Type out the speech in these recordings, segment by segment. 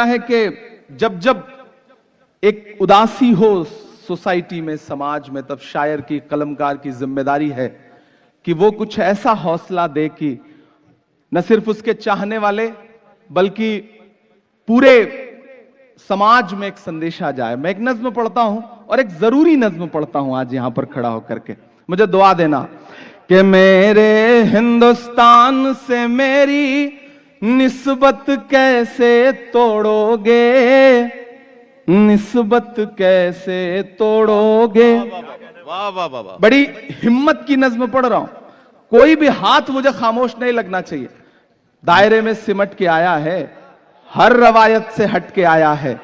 ہے کہ جب جب ایک اداسی ہو سوسائٹی میں، سماج میں، تب شاعر کی، قلمکار کی ذمہ داری ہے کہ وہ کچھ ایسا حوصلہ دے کہ نہ صرف اس کے چاہنے والے بلکہ پورے سماج میں ایک سندیشہ جائے۔ میں ایک نظم پڑھتا ہوں اور ایک ضروری نظم پڑھتا ہوں آج یہاں پر کھڑا ہو کر کے، مجھے دعا دینا کہ میرے ہندوستان سے میری نسبت کیسے توڑو گے، نسبت کیسے توڑو گے۔ بڑی ہمت کی نظم پڑھ رہا ہوں، کوئی بھی ہاتھ مجھے خاموش نہیں لگنا چاہیے۔ دائرے میں سمٹ کے آیا ہے، ہر روایت سے ہٹ کے آیا ہے،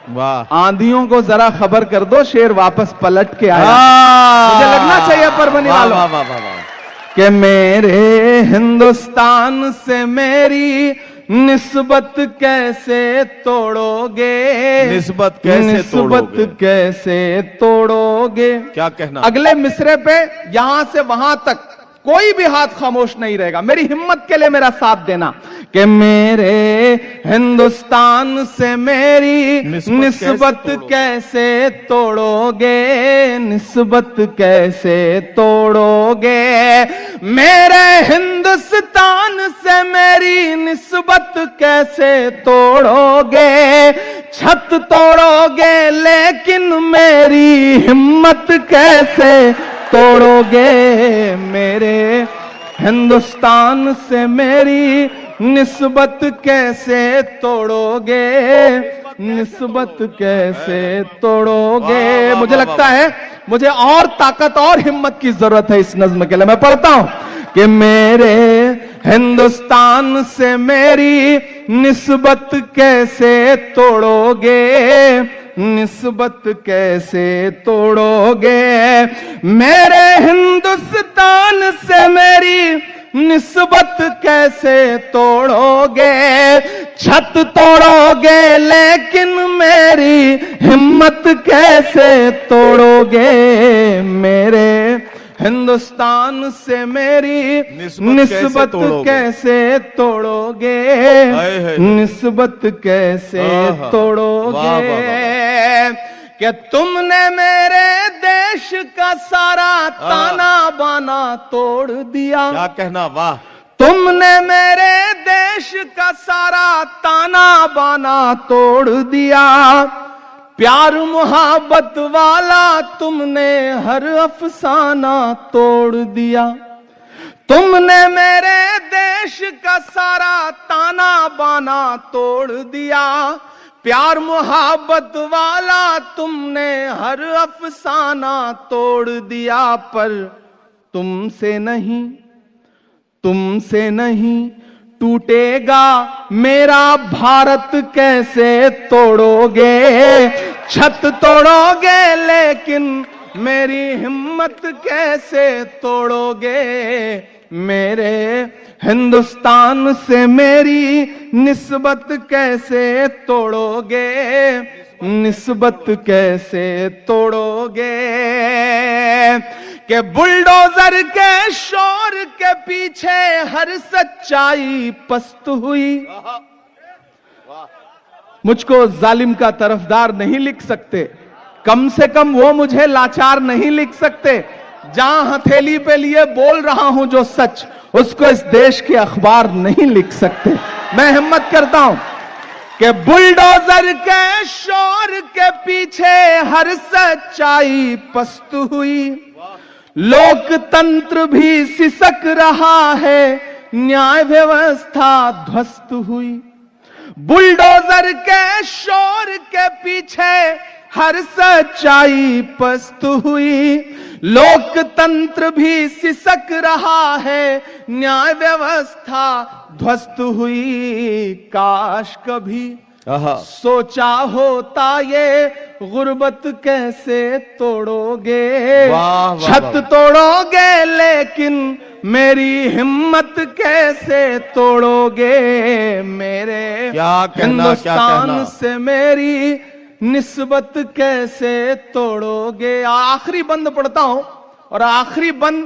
آندھیوں کو ذرا خبر کر دو شیر واپس پلٹ کے آیا ہے۔ مجھے لگنا چاہیے پربنی والوں کہ میرے ہندوستان سے میری نسبت کیسے توڑو گے، نسبت کیسے توڑو گے۔ کیا کہنا؟ اگلے مصرے پہ یہاں سے وہاں تک کوئی بھی ہاتھ خاموش نہیں رہے گا، میری ہمت کے لیے میرا ساتھ دینا کہ میرے ہندوستان سے میری نسبت کیسے توڑو گے، نسبت کیسے توڑو گے۔ میرے ہندوستان سے میری نسبت کیسے توڑو گے، چھت توڑو گے لیکن میری ہمت کیسے توڑو گے۔ میرے ہندوستان سے میری نسبت کیسے توڑو گے، نسبت کیسے توڑو گے۔ مجھے لگتا ہے مجھے اور طاقت اور ہمت کی ضرورت ہے اس نظم کے لیے۔ میں پڑھتا ہوں کہ میرے ہندوستان سے میری نسبت کیسے توڑو گے، نسبت کیسے توڑو گے۔ میرے ہندوستان سے میری نسبت کیسے توڑو گے، چھت توڑو گے لیکن میری ہمت کیسے توڑو گے۔ میرے ہندوستان سے میری نسبت کیسے توڑو گے، نسبت کیسے توڑو گے۔ کہ تم نے میرے دیش کا سارا تانا بانا توڑ دیا۔ کیا کہنا؟ واہ! تم نے میرے دیش کا سارا تانا بانا توڑ دیا، پیار محبت والا تم نے ہر افسانہ توڑ دیا۔ تم نے میرے دیش کا سارا تانا بانا توڑ دیا، پیار محبت والا تم نے ہر افسانہ توڑ دیا۔ پر تم سے نہیں ٹوٹے گا میرا بھارت کیسے توڑو گے، چھت توڑو گے لیکن میری ہمت کیسے توڑو گے۔ میرے ہندوستان سے میری نسبت کیسے توڑو گے، نسبت کیسے توڑو گے۔ کہ بلڈوزر کے شور کے پیچھے ہر سچائی پست ہوئی۔ مجھ کو ظالم کا طرفدار نہیں لکھ سکتے، کم سے کم وہ مجھے لاچار نہیں لکھ سکتے۔ جہاں ہتھیلی پہ لیے بول رہا ہوں جو سچ، اس کو اس دیش کے اخبار نہیں لکھ سکتے۔ میں ہمت کرتا ہوں کہ بلڈوزر کے شور کے پیچھے ہر سچائی پست ہوئی، لوک تنتر بھی سسک رہا ہے، نیائے ویوستھا دھوست ہوئی۔ بلڈوزر کے شور کے پیچھے ہر سچائی پست ہوئی، لوک تنتر بھی سسک رہا ہے، نیائے ویوستھا دھوست ہوئی۔ کاش کبھی سوچا ہوتا یہ غربت کیسے توڑو گے، چھت توڑو گے لیکن میری ہمت کیسے توڑو گے۔ میرے ہندوستان سے میری نسبت کیسے توڑو گے۔ آخری بند پڑھتا ہوں اور آخری بند